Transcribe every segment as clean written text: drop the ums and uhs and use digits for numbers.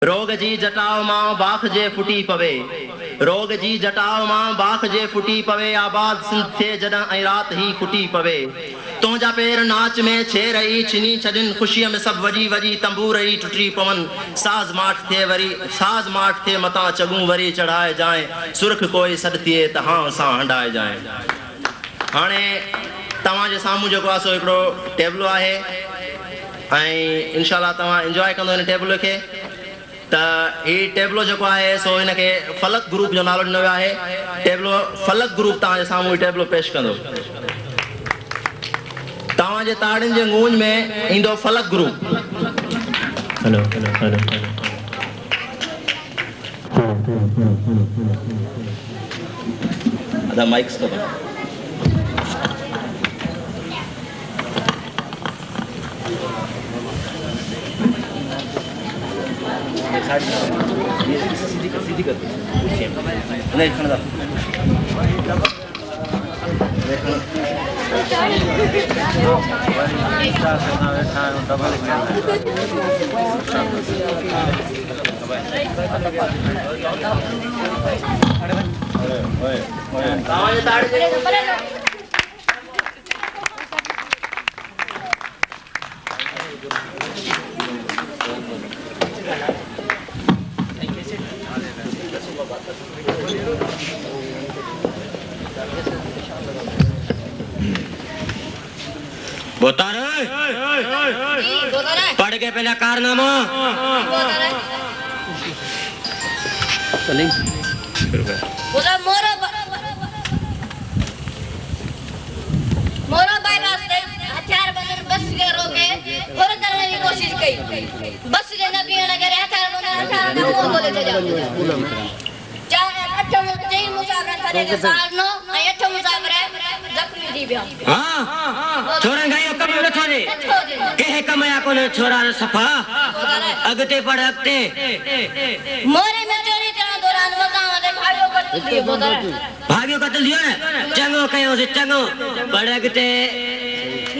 रोग जी जटाव मां बाख जे फुटी पवे, रोग जी जटाव मां बाख जे फुटी पवे, आबाद सिंध थे जडा ऐं रात ही खुटी पवे। तुंहिंजा पेर नाच में छे रही छिनी छॾिन, ख़ुशीअ में सभु वॼी वॼी तंबूर ही टुटी पवन। साज़ माठ थे वरी साज़ माठ थे मतां चॻूं वरी चढ़ाए जाए, सुरख कोई सॾ थिए त हां सां हंडाए जाए। हाणे तव्हांजे साम्हूं जेको आहे सो हिकिड़ो टेबलो आहे ऐं इंशाल्लाह तव्हां इंजॉय कंदो हिन टेबलो खे। त ही टेबलो जेको आहे सो हिनखे फलक ग्रुप जो नालो ॾिनो वियो आहे। टेबलो फलक ग्रुप तव्हांजे साम्हूं टेबलो पेश कंदो। तव्हांजे ताड़ियुनि जे गूंज में ईंदो फलक ग्रुप। हेलो हेलो हेलो आधा माइक्स को सीधी कर नहीं खड़ा पढ़ के पहला कारनामा मोरो बाईपास से हथियार बंदर बस के रोके और करने की कोशिश की। बस के न पीने करे हथियार बंदर मुंह बोले चला। चाहे अठो तीन मुसाफिर करे के साल नो अठो मुसाफिर जख्मी थी बिया। हां छोरा गयो कम न छोरे के कमाया कोने छोरा सफा अगते पड़ अगते मोरे में चोरी करण दौरान वता दे भागियो कतल दियो ने चंगो कयो से चंगो पड़ अगते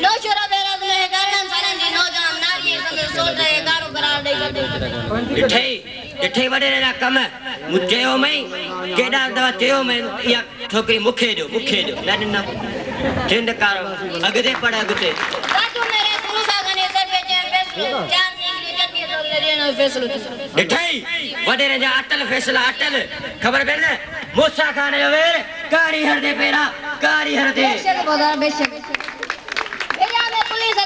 नो छोरा बेरा में कारण सारन जी नौजवान नारी संग सोल रहे गारो करार दे करते इठे वडे ना कम मुचयो मई केडा दवा चयो मैं या छोकरी मुखे दो न जिंद कारो अगते पड़ अगते काटू मेरे गुरु सागने से बेचे चार इंग्लिश के तो ले देना फैसलो इठे वडे जा अटल फैसला अटल खबर बेन मूसा खान वेर कारी हर दे पेरा कारी हर दे बेशक एरिया में पुलिस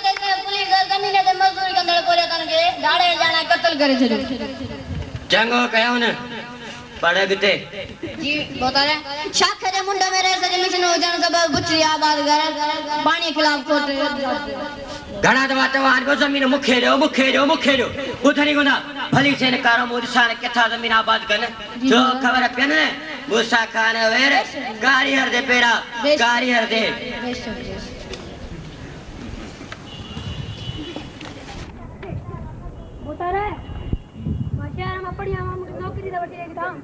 जमीन ते मजदूरी कंदड़ कोरे कन के गाड़े जाना कत्ल करे छे। चंगो कयो न पड़गते जी बता रहे शाख दे मुंडा में रह सके मिशन हो जान सब बुचरी आबाद घर पानी खिलाफ कोट घणा दवा तवान को जमीन मुखे दो उथरी गुना भली से कारो मोदिसान केथा जमीन आबाद कन जो खबर पेन मूसा खान वेर कारी हर दे पेरा कारी हर दे बता रहे शहर में बढ़िया नौकरी दे बटी एक धाम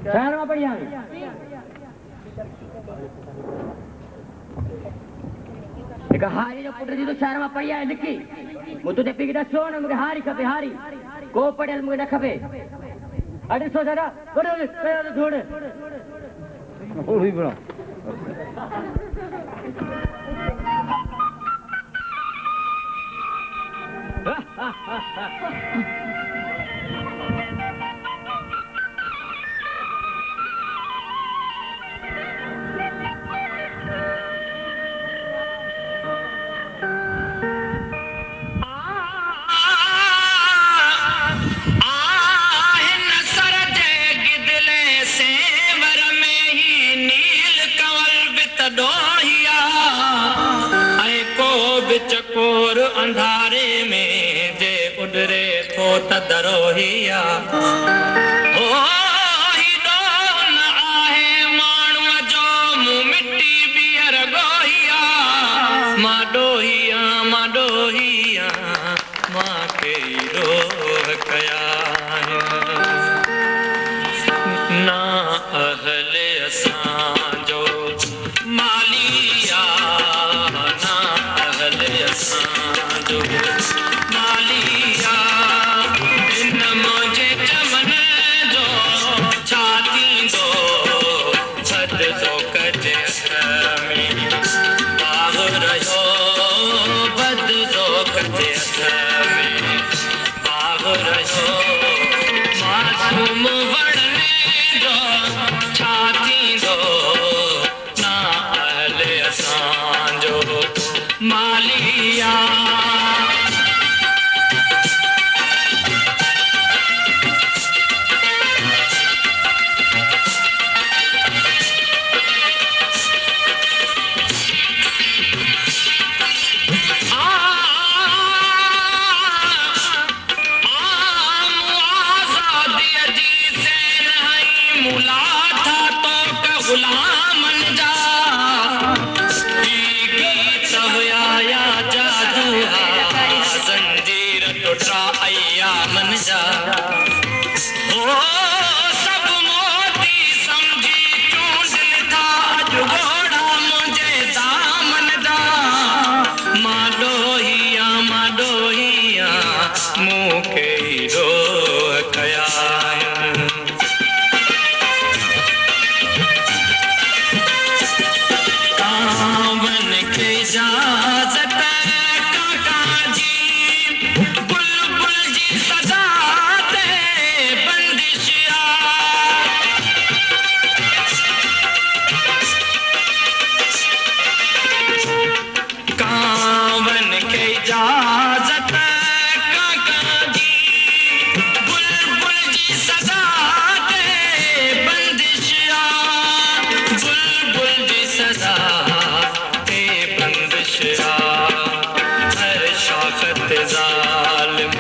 शहर में बढ़िया एक हारी जो पुत्र जी तो शहर में बढ़िया है लिखी मुझे ते पिगदा सोन मुझे हारी खपे हारी को पड़ेल मुझे न खपे अरे सो दादा बड़ो कयो धोड़ ओही बड़ा चकोर अंधारे में जे उडरे थो तदरोहिया ओ ही दोन आहे माण्हूअ जो मुंह मिट्टी बियर गोहिया मां डोहिया मां के रोह कया ना अहले असां जो मालिया जो मालिया रहियो मासूम वणने जो छा थींदो ना अहले असांजो मालिया गुलामन जा गीत हुया या जादू ज़ंजीर टुटा अयामन जा ओ सब मोती समझी चूंडन था अॼु घोड़ा मुंहिंजे दामन जा मां ॾोहिया मूंखे ई ॾोह कया इजाज़त काका जी बुलबुल जी सदा ते बंदिशिया कावन के इजाज़त काका जी बुलबुल जी सदा ते बंदिशिया बुलबुल जी सदा हर शाखत ज़ालिम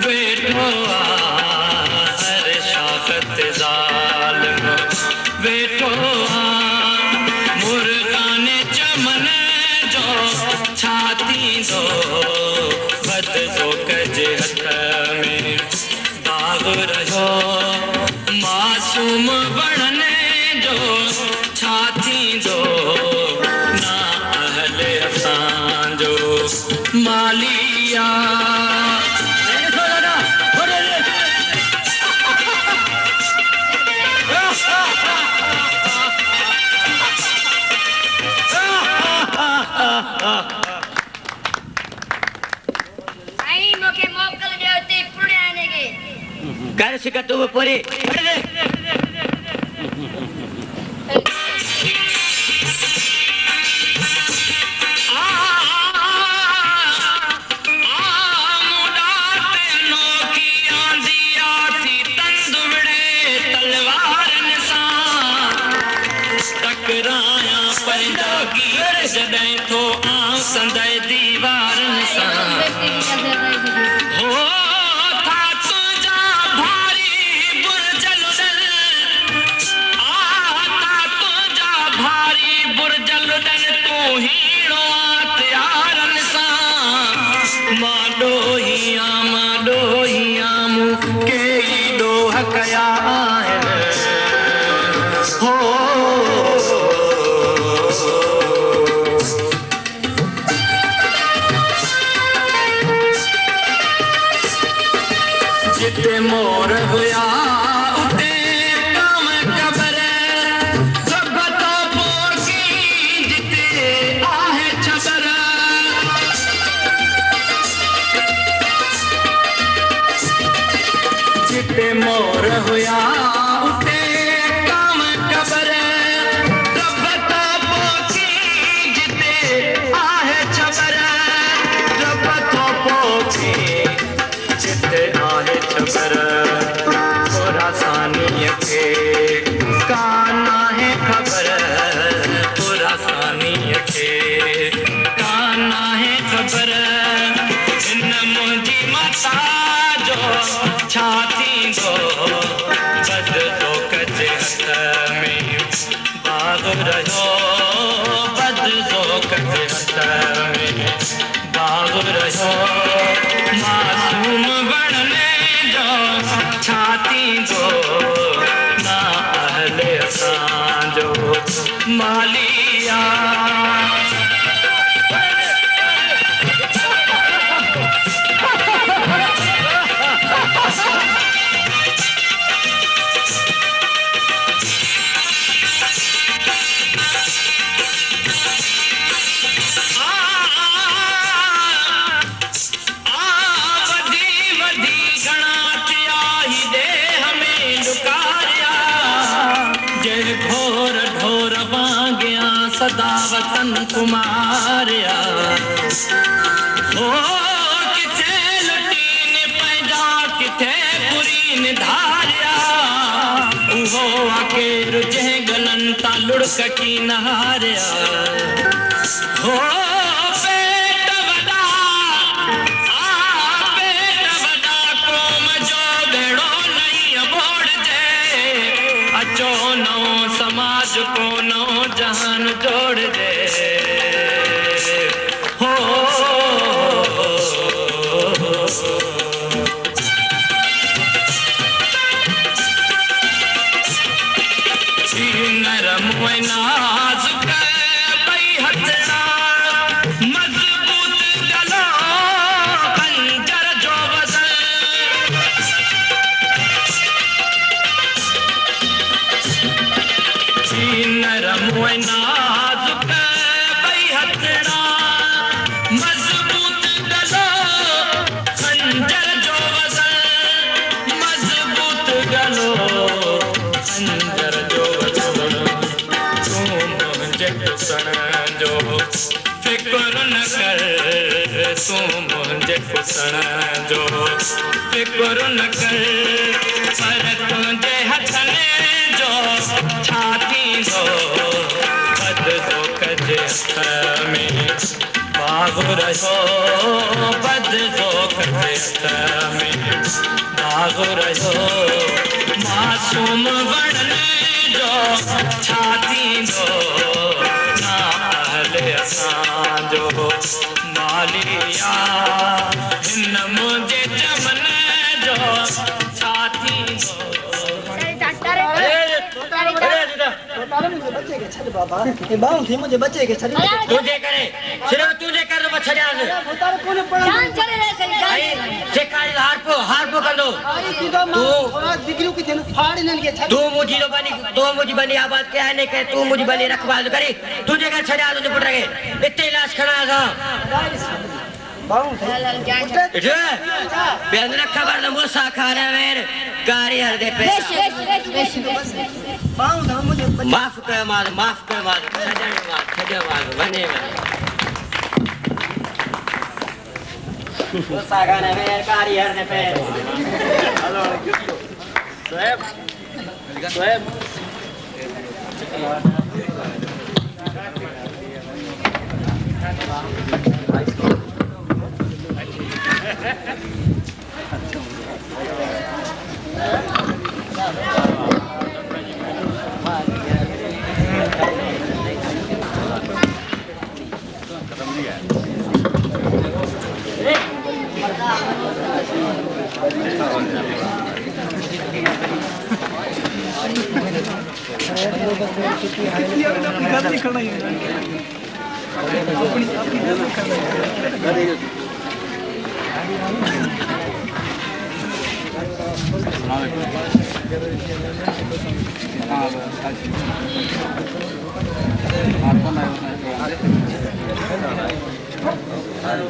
वेठो हर शाखत ज़ालिम वेठो मुर्गाने चमन जो छा थींदो बदिलो कजे हथ में दाग रहियो मासूम वणने जो छा थींदो असांजो मालिया आई मूंखे मोकल ॾियो हिते पुड़ियाने खे कर सिकतू पूरी जॾहिं थो आऊं संदइ दीवारनि सां हो था तुंहिंजा भारी बुरजलुदल था तुंहिंजा भारी बुरजलुदल तूं हीणो त्यारनि सां मां ॾोहिया मूंखे ई ॾोह कया आहिनि हो जिते मोर हुया उते काम कबर जगतो पोसी जिते आहे छबर जिते मोर हुया उते काम कबर जगतो पोसी जिते आहे छबर जगतो पोसी जिते आहे छबर पुरासानीअ खे कान आहे ख़बर पुरासानीअ खे कान आहे ख़बर हिन मुंहिंजी माता जो छा थींदो बदिलो कजे हथ में बाग़ रहियो बदिलो कजे हथ में बाग़ रहियो मासूम वणने जो छा थींदो ना अहले असांजो मालिया सदा वतन कुमारिया ओ किथे लुटीन पैदा किथे पुरीन धारिया उहो आके रुझे गलन ता लुड़क की नहारिया हो पेट वॾा कोम जो बेड़ो नहीं अबोड़जे अचो नओ समाज को नओ जहान जोड़जे हो नरम नाज़ुक ॿई हथड़ा मज़बूत गलो खंजर जो वज़न नरम नाज़ुक ॿई हथड़ा मज़बूत गलो खंजर जो वज़न मज़बूत गलो खंजर जो वज़न तूं मुंहिंजे कुसण जो फिक्र न कर तूं मुंहिंजे कुसण जो फिक्र न कर पर तुंहिंजे हथनि जो छा थींदो बदिलो कजे हथ में बाग़ु रहियो बदिलो कजे हथ में बाग़ु रहियो मासूम वणनि जो छा थींदो ना अहले असांजो मालिया हिन मुंहिंजे चमन जो छा थींदो बच्चे के छड़ बाबा ये बाऊ थी मुझे बच्चे के छड़ तुझे करे सिर्फ तुझे कर तो छड़िया उतार कोने पड़ा जान चले रे सही आई जेकारी हारपो कंदो तू दिगरू की थेन फाड़ न के छड़ तू मुझी बनी आबाद के है ने के तू मुझी बनी रखवाल करी तुझे कर छड़िया तुझे पुट रे इत्ते लाश खड़ा सा बाऊ इठे बेन खबर न मोसा खाने मेर कारी हर दे पे बाऊ ना मुझे माफ कर मार छड़िया मार बने में मोसा खाने मेर कारी हर दे पे हेलो सोएब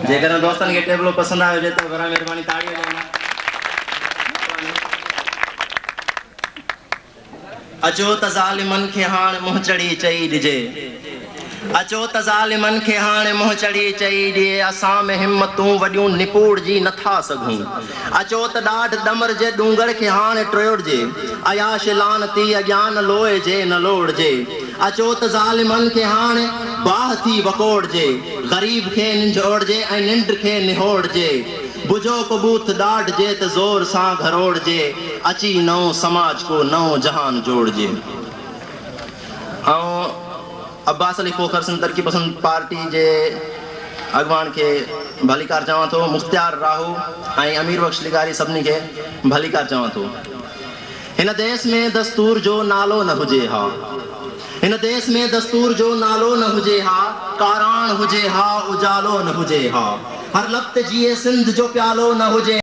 जेकर दोस्तन के टेबलो पसंद आयो जे तो बड़ा मेहरबानी ताड़ी हो जाना अचो त ज़ालिमन खे हाण मुंह चढ़ी चई ॾिजे अचो त ज़ालिमन खे हाणे मुंह चढ़ी चई ॾिए असां में हिम्मतूं वॾियूं निपुड़ जी नथा सघूं अचो त ॾाढ डमर जे डूंगर खे हाणे टियोड़जे अयाश लानती अज्ञान लोए जे न लोड़जे अचो त ज़ालिमन खे हाणे बाह थी वकोड़जे ग़रीब खे निंझोड़जे ऐं निंड खे निहोड़जे बुझो कबूत ॾाढ जे त ज़ोर सां घरोड़जे अची नओं समाज को नओं जहान जोड़जे ऐं अब्बास अली खोखर सिंध तरक़ी पसंद पार्टी जे अॻवान खे भलीकार चवां थो मुख़्तियार राहू ऐं अमीर बख्श लिगारी सभिनी खे भलीकार चवां थो हिन देश में दस्तूर जो नालो न हुजे हा हिन देश में दस्तूर जो नालो न हुजे हा काराण हुजे हा उजालो न हुजे हा हर लख़्त जिए सिंध जो प्यालो न हुजे